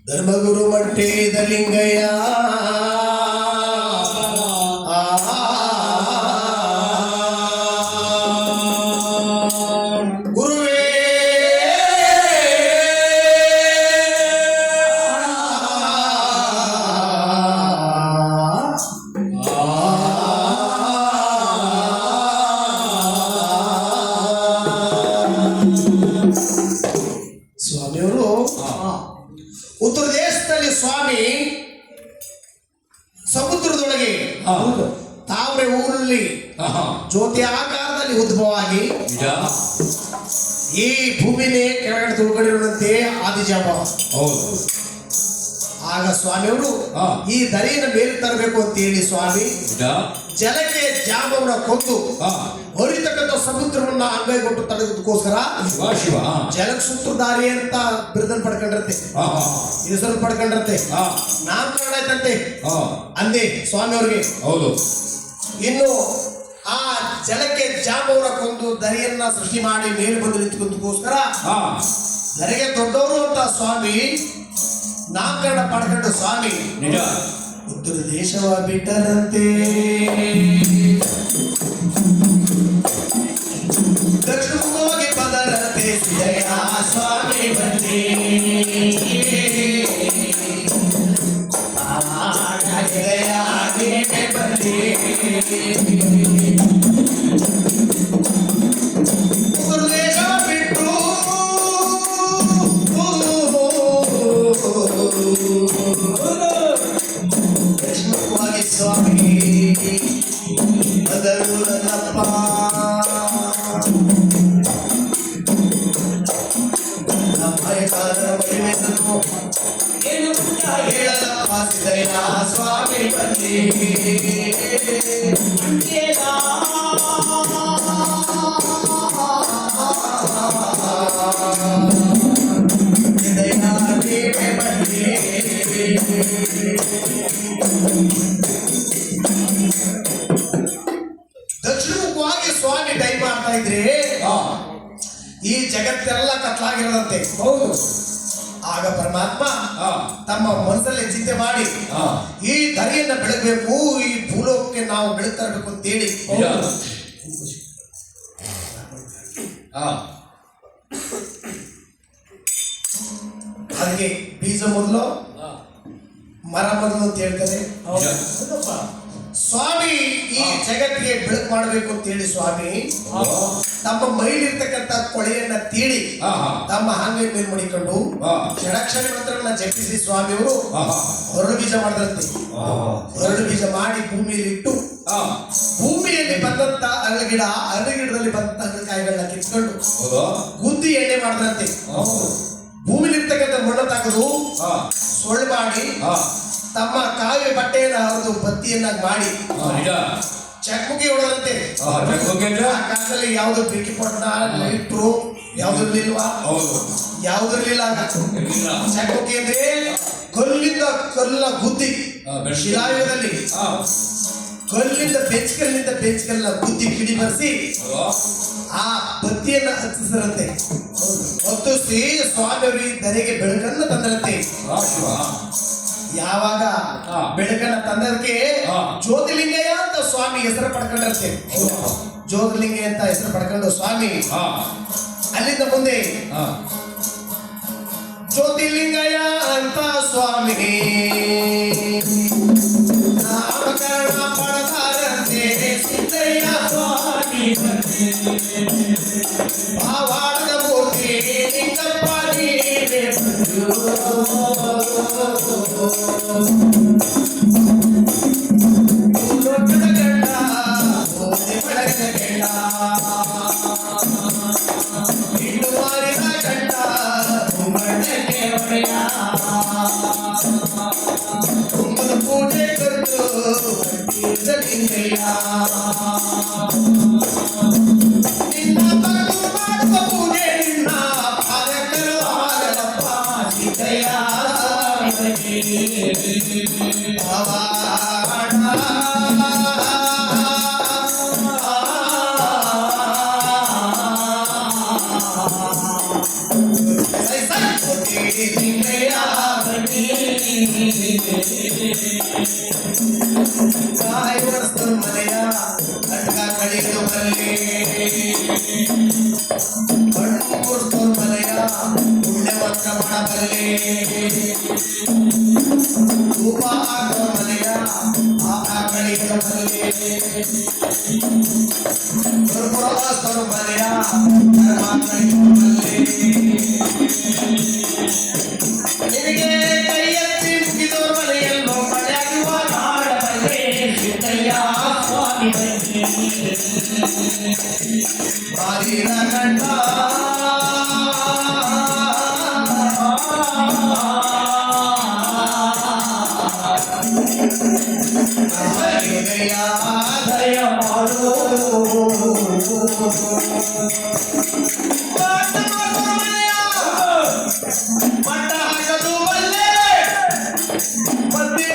ಧರ್ಮಗುರು ಮಟ್ಟೇದ ಲಿಂಗಯ್ಯ ಗುರುವೇ ಸ್ವಾಮಿಯವರು ಉತ್ತರ ದೇಶದಲ್ಲಿ ಸ್ವಾಮಿ ಸಮುದ್ರದೊಳಗೆ ತಾವ್ರೆ ಊರಲ್ಲಿ ಜ್ಯೋತಿ ಆಕಾರದಲ್ಲಿ ಉದ್ಭವ ಆಗಿ ಈ ಭೂಮಿನೇ ಕೆಳಗಡೆ ತುಳ್ಕೊಂಡಿರುವಂತೆ ಆದಿಜಾಂಬವ. ಆಗ ಸ್ವಾಮಿಯವರು ಈ ದರಿಯನ್ನು ಮೇಲೆ ತರಬೇಕು ಅಂತ ಹೇಳಿ ಸ್ವಾಮಿ ಜಲಕ್ಕೆ ಜಾಂಬವನ್ನ ಕೊಂದು ಹೊರಿತಕ್ಕಂಥ ಸಮುದ್ರವನ್ನ ಅಂಗೈಗೊಟ್ಟು ತಡೆದಕ್ಕೋಸ್ಕರ ಜಲಕ್ ಸೂತ್ರಧಾರಿ ಅಂತ ಬಿರುದನ್ನು ಪಡ್ಕೊಂಡಿರತ್ತೆ, ಹೆಸರು ಪಡ್ಕೊಂಡಿರತ್ತೆ, ನಾಮಕರಣ ಆಯ್ತಂತೆ ಅಂದೆ ಸ್ವಾಮಿಯವ್ರಿಗೆ. ಹೌದು. ಇನ್ನು ಆ ಜಲಕ್ಕೆ ಜಾಂಬವನ್ನ ಕೊಂದು ದರಿಯನ್ನ ಸೃಷ್ಟಿ ಮಾಡಿ ಮೇಲೆ ಬಂದು ನಿಂತುಕೊಂದಕ್ಕೋಸ್ಕರ ದರಿಗೆ ದೊಡ್ಡವರು ಅಂತ ಸ್ವಾಮಿ ನಾಮಕರಣ ಪಡ್ಕೊಂಡು ಸ್ವಾಮಿ ಉತ್ತರ ದೇಶವ ಬಿಟ್ಟರಂತೆ, ದಕ್ಷಿಣ ಹೋಗಿ ಬಂದರಂತೆ ಸಿದ್ದಯ್ಯ ಸ್ವಾಮಿ ಬಂದೆ. ಬಂದೆ ಉತ್ತರ ದೇಶ ಬಿಟ್ಟು ದಕ್ಷಿಣವಾಗಿ ಸ್ವಾಮಿ ಬದಲು ನನ್ನಪ್ಪ ಹೇಳಲಪ್ಪ ಸಿದ್ದಯ್ಯ ಸ್ವಾಮಿ ಬಂದಿ. ದಕ್ಷಿಣಮುಖವಾಗಿ ಸ್ವಾಮಿ ದಯ ಮಾಡ್ತಾ ಇದ್ರೆ ಈ ಜಗತ್ತೆಲ್ಲ ಕತ್ಲಾಗಿರೋದಂತೆ. ಹೌದು. ಆಗ ಪರಮಾತ್ಮ ತಮ್ಮ ಮನಸ್ಸಲ್ಲಿ ಚಿಂತೆ ಮಾಡಿ ಈ ದರಿಯನ್ನ ಬೆಳಗಬೇಕು, ಈ ಭೂಲೋಕಕ್ಕೆ ನಾವು ಬೆಳಕು ತರಬೇಕು ಅಂತೇಳಿ ಅದಕ್ಕೆ ಬೀಜ ಮೊದಲು ಮರ ಮೊದಲು ಅಂತ ಹೇಳ್ತಾರೆ ಸ್ವಾಮಿ. ಈ ಜಗತ್ತಿಗೆ ಬೆಳಕು ಮಾಡಬೇಕು ಅಂತ ಹೇಳಿ ಸ್ವಾಮಿ ತಮ್ಮ ಮೈಲಿರ್ತಕ್ಕಂಥ ಕೊಳೆಯನ್ನ ತೀಡಿ ತಮ್ಮ ಹಾಂಗೆ ಮೇಲೆ ಮಡಿಕೊಂಡು ಷಡಕ್ಷರಿ ಮಂತ್ರವನ್ನ ಜಪಿಸಿ ಸ್ವಾಮಿಯವರು ಹೊರಡು ಬೀಜ ಮಾಡಿದ್ರಂತೆ. ಹೊರಡು ಬೀಜ ಮಾಡಿ ಭೂಮಿಯಲ್ಲಿ ಇಟ್ಟು ಭೂಮಿಯಲ್ಲಿ ಬಂದಂತ ಅರಳಿಗಿಡದಲ್ಲಿ ಬಂದಂತ ಅರಳಿಕಾಯಿಗಳನ್ನ ಕಿತ್ಕೊಂಡು ಗುದ್ದಿ ಎಣ್ಣೆ ಮಾಡಿದ್ರಂತೆ. ಭೂಮಿಲಿರ್ತಕ್ಕಂಥ ಮಣ್ಣು ತೆಗೆದು ಸೊಳ್ಳು ಮಾಡಿ ತಮ್ಮ ಕಾವಿ ಬಟ್ಟೆಯನ್ನ ಹರಿದು ಬತ್ತಿಯನ್ನಾಗಿ ಮಾಡಿ ಚಕ್ಮುಖಿ ಹೊಡದಂತೆ. ಕಾಲದಲ್ಲಿ ಯಾವ್ದು ಬೆಂಕಿ ಪೊಟ್ಟ ಲೈಟ್ರು ಯಾವ್ದಿರ್ಲಿಲ್ವಾ? ಯಾವ್ದಿರ್ಲಿಲ್ಲ. ಚಕ್ಮುಖಿ ಅಂದ್ರೆ ಕಲ್ಲಿಂದ ಕಲ್ಲ ಗುದ್ದಿ, ಶಿಲಾಯುಗದಲ್ಲಿ ಕಲ್ಲಿಂದ ಬೆಂಚ್ಕಲ್ಲಿಂದ ಗುದ್ದಿ ಕಿಡಿ ಬರೆಸಿ ಆ ಬತ್ತಿಯನ್ನ ಹತ್ತಿಸಿರಂತೆ. ಹತ್ತಿಸಿ ಸ್ವಾಮಿಯವರು ದರೆಗೆ ಬೆಳಕನ್ನು ತಂದರಂತೆ. ಯಾವಾಗ ಬೆಳಕನ್ನ ತಂದದಕ್ಕೆ ಜ್ಯೋತಿಲಿಂಗಯ್ಯ ಅಂತ ಸ್ವಾಮಿ ಹೆಸರು ಪಡ್ಕೊಂಡಂತೆ. ಜ್ಯೋತಿಲಿಂಗಯ್ಯ ಅಂತ ಹೆಸರು ಪಡ್ಕೊಂಡು ಸ್ವಾಮಿ ಅಲ್ಲಿಂದ ಮುಂದೆ ಜ್ಯೋತಿಲಿಂಗಯ್ಯ ಅಂತ ಸ್ವಾಮಿ ನಾಮಕರಣ ಪಡತಾರಂತೆ ಸಿದ್ದಯ್ಯ ಸ್ವಾಮಿ ಭಾವಾಡದ ಮೂರ್ತಿ ಲಿಂಗಪ್ಪ ನೀವೇ ಲೋಕದ ಗಂಡ ಬೆಳಗಿನ ಗಂಡ ಇನ್ನು ಮಾರಿದ ಗಂಡ ಮಣ್ಣಕ್ಕೆ ಒಡೆಯ ಕುಂಕುಮ ಪೂಜೆ ಕೊಟ್ಟು ಲಿಂಗಯ್ಯ ನಿನ್ನ ಬರಲು ಮಾಡುವ ಪೂಜೆ ನಿನ್ನ ಪಾದಕರು ಆಗಲಪ್ಪ ಸಿದ್ದಯ್ಯ Hey, ಕಾಯುವಸ್ತರು ಮನೆಯ ಕಟ್ಕ ಕಳಿದು ಬರಲಿ ಕಣ್ಣುಸ್ತರು ಮನೆಯ ಪುಣ್ಯವಂತ ಮಾಡಬಲ್ಲೆ ಧೂಪ ಹಾಕುವ ಮನೆಯ ಪಾಪ ಕಳಿದು ಬರಲಿ ದುರ್ಪುರವಾಸ್ತರು ಮನೆಯ ಧರ್ಮ ಕಳಿದು ಬರಲಿ ನಿನಗೆ ಕೈ ಎತ್ತಿ ಮುಗಿದವರ ಮನೆಯಲ್ಲೂ ಮಳೆಯಾಗುವ ಮಾಡಬಲ್ಲೆ ಸಿದ್ದಯ್ಯ ಸ್ವಾಮಿ ಬಾರಿನ ಕಂಡ ದಯ ಮಾಡು ಮಟ್ಟ ಹಾಕದು ಬಲ್ಲೆ ಮತ್ತೆ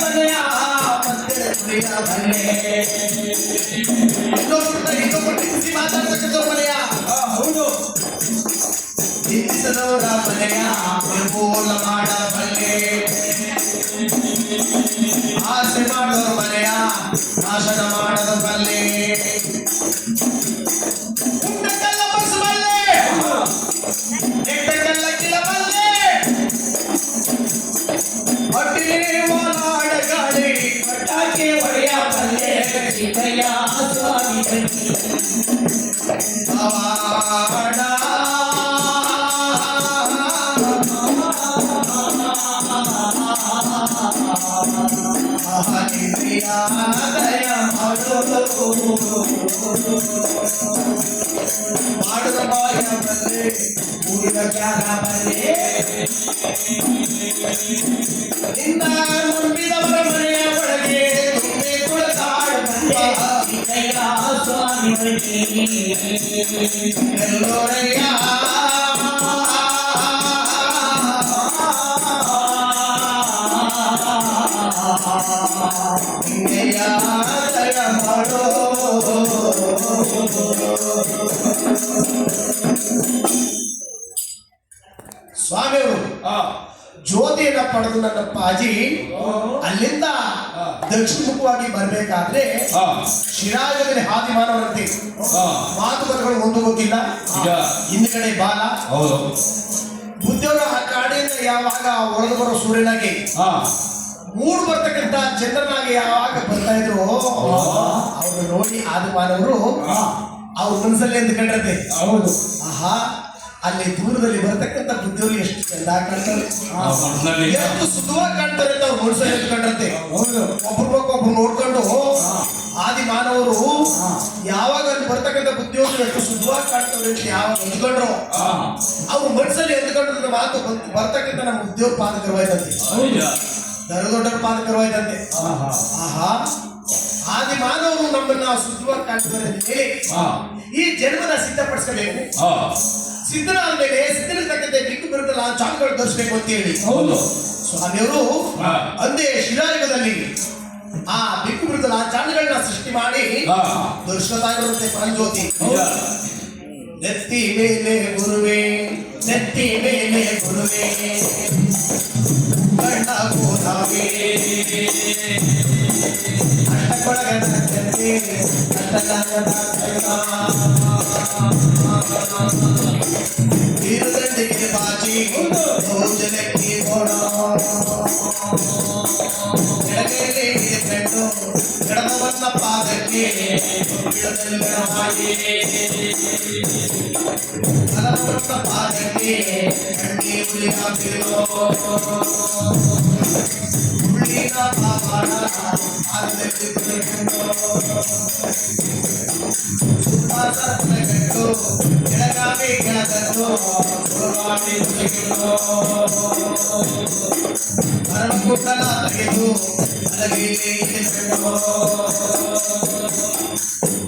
ಮನೆಯ ಮತ್ತೆ ಬಲ್ಲೆ ಇನ್ನೊಬ್ಬರು ತಿನ್ನಿಸಿ ಮಾತಾಡ್ತಕ್ಕಂಥವ್ರ ಮನೆಯ ಹೌದು ತಿನ್ನಿಸದವರ ಮನೆಯ ನಿರ್ಮೂಲ ಮಾಡಬಲ್ಲೆ ಆಸೆ ಮಾಡೋರ ಮನೆಯ ನಾಶನ ಮಾಡದ ಬಲ್ಲೆ ಉಂಡಕ್ಕೆಲ್ಲ ಬಸಬಲ್ಲೆ ನೆಟ್ಟಕ್ಕೆಲ್ಲ ಕಿಳಬಲ್ಲೆ ಹೊಟ್ಟಿಗೆ ಓಲಾಡ ಗಾಳಿ ಪಟಾಕಿ ಹೊಡೆಯ ಬಲ್ಲೆ ಸಿದ್ದಯ್ಯ ಸ್ವಾಮಿ ಪವಾಡ ದಯ ಮಾಡುದ ಬಾಯ ಬಲ್ಲೆ ಊರಿನ ಜ್ಞಾನ ಬಲ್ಲೆ ನಿನ್ನ ನಂಬಿದವರ ಮನೆಯ ಒಳಗೆ ತುಂಬಿ ತುಳಕಾಡ ಸಿದ್ದಯ್ಯ ಸ್ವಾಮಿ ಎಲ್ಲೋರಯ್ಯ ದಯ ಮಾಡೋ ಸ್ವಾಮಿಯವರು ಜ್ಯೋತಿಯನ್ನ ಪಡೆದು ನನ್ನ ಪಾಜಿ ಅಲ್ಲಿಂದ ದಕ್ಷಿಣ ಮುಖವಾಗಿ ಬರಬೇಕಾದ್ರೆ ಶಿರಾಜದಲ್ಲಿ ಹಾದಿ ಮಾನವರಂತೆ ಮಾತುಕತೆಗಳು ಒಂದು ಗೊತ್ತಿಲ್ಲ ಹಿಂದ್ಗಡೆ ಬಾಲ ಬುದ್ಧಿಯವರ ಕಾಡಿಯಿಂದ ಯಾವಾಗ ಒಳಗೆ ಬರೋ ಸೂರ್ಯನಾಗಿ ಮೂಡು ಬರ್ತಕ್ಕಂಥ ಚಂದ್ರನಾಗಿ ಯಾವಾಗ ಬರ್ತಾ ಇದ್ರು ಅವ್ರು ನೋಡಿ ಆದಿ ಮಾನವರು ಅವ್ರ ಮನಸ್ಸಲ್ಲಿ ಎಂದುಕೊಂಡ್ರಂತೆ ಹೌದು ಆಹಾ ಅಲ್ಲಿ ದೂರದಲ್ಲಿ ಬರ್ತಕ್ಕಂಥ ಬುದ್ಧಿಯವರು ಎಷ್ಟು ಚಂದ ಕಾಣ್ತಾರೆ ಎಷ್ಟು ಸುಖವಾಗಿ ಕಾಣ್ತಾರೆ ಅಂತ ಅವ್ರ ಮನಸ್ಸಲ್ಲಿ ಎಂದುಕೊಂಡ್ರಂತೆ ಒಬ್ರು ನೋಡ್ಕೊಂಡು ಆದಿ ಮಾನವರು ಯಾವಾಗ ಅಲ್ಲಿ ಬರ್ತಕ್ಕಂಥ ಬುದ್ಧಿಯವರು ಎಷ್ಟು ಸುಖವಾಗಿ ಕಾಣ್ತಾರೆ ಅಂತ ಯಾವಾಗ ಎಂದುಕೊಂಡ್ರು ಅವ್ರ ಮನಸ್ಸಲ್ಲಿ ಎಂದುಕೊಂಡ್ರ ಮಾತು ಬರ್ತಕ್ಕಂಥ ನಮ್ಮ ಬುದ್ಧಿಯವ್ರ ಪಾದಕರವಾಯ್ತಂತೆ ದೊಡ್ಡ ಪಾದಕರವಾಯ್ತಂತೆ ಆಹಾ ಆದಿ ಮಾನವರು ನಮ್ಮನ್ನ ಸುಖವಾಗಿ ಕಾಣ್ತಾರೆ ಅಂತ ಹೇಳಿ ಈ ಜನ್ಮನ ಸಿದ್ಧಪಡಿಸಬೇಕು ಸಿದ್ಧನಾದ ಮೇಲೆ ಸಿದ್ಧನಿರ್ತಕ್ಕಂಥ ಬಿಕ್ಕು ಬಿರುತ್ತಲ್ಲ ಚಾಲುಗಳು ತೋರಿಸಬೇಕು ಅಂತ ಹೇಳಿ ಸ್ವಾಮಿಯವರು ಅಂದೇ ಶಿಲಾಯುಗದಲ್ಲಿ ಆ ಬಿಕ್ಕು ಬಿರುತ್ತಲ್ಲ ಚಾಲುಗಳನ್ನ ಸೃಷ್ಟಿ ಮಾಡಿ ತೋರಿಸ್ಕೊತಾ ಇರುತ್ತೆ ಪರಂಜ್ಯೋತಿ ನೆತ್ತಿ ಮೇಲೆ ಗುರುವೆ ನೆತ್ತಿ ಮೇಲೆ ಗುರುವೆ ಕಣ್ಣ ಗೋದಾವೆ ೀರುದಂಡಿಗೆ ಬಾಜಿ ಭೋಜನಕ್ಕೆ ಗೋಡ ಎಡಗೈಲಿ ಹಿಡಿಕೊಂಡು ಎಡಮವನ್ನ ಪಾದಕ್ಕೆ ಬಲವನ್ನ ಪಾದಕ್ಕೆ ಕಣ್ಣಿ ಉಳಿಯಾಗಿರೋ ಉಳ್ಳಿನ ಪಾವಾಡ ಪಾದದಲ್ಲಿ ಬಿಡಿಕೊಂಡು ಸುತ್ತಾಸನಗಟ್ಟು ಕೆಳಗಾವಿ ಕೆಳಗಟ್ಟು ಸುರುವಾಡಿ ನುಡಿಗಿರೋ ಮರಮುಟ್ಟಲ ತೆಗೆದು ಅಲಗಿಲಿ ಇಳಿಕೊಂಡು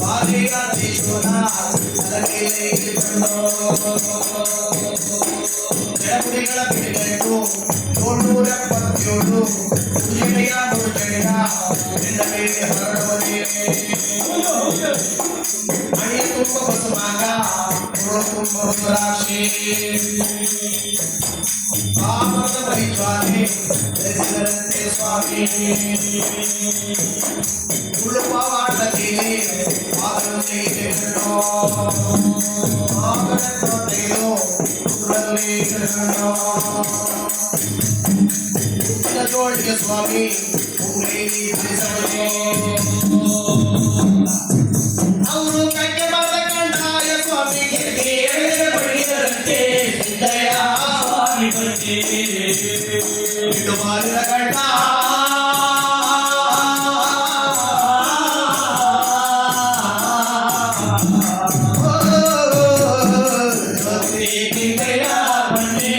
ಬಾಲಿಯ ದೇಶೋನ ಅಲಗಿಲಿ ಇಳಿಕೊಂಡು ಎಡಗುಡಿಗಳ ಬಿಡಿಗಟ್ಟು 777 ಉಜಿರೆಯ ಮುರುಗೆಯ ನಿನ್ನ ಮೇಲೆ ಹೊರಡುವರೆ ಮಣಿಯ ತುಂಬ ಬಸುಮಾಗ ಮುರುಳು ತುಂಬ ರಾಶಿ ಆಮರದ ಪರಿಜ್ವಾಲೆ ಧರಿಸಿದರಂತೆ ಸ್ವಾಮಿ ಉಳುಪವಾಡದಲ್ಲಿ ಪಾದರಲ್ಲಿ ತೆಗೆದು ಆಗಳನ್ನು ತೆಗೆದು ಉಗುರಲ್ಲಿ ತೆಗೆದು ಜೋಳಿಗೆ ಸ್ವಾಮಿ ಉಂಗ್ರೇಲಿ ಧರಿಸಲು ಅವರು ಕಕ್ಕೆ ಬಂದ ಕಂಡಾಯ ಸ್ವಾಮಿಗೆ ಪಡೆದರಂತೆ ಸಿದ್ದಯ್ಯ ಸ್ವಾಮಿ ಬಂದೆ ಇದು ಮಾರಿದ ಕಂಡ ಸಿದ್ದಯ್ಯ ಬಂದೆ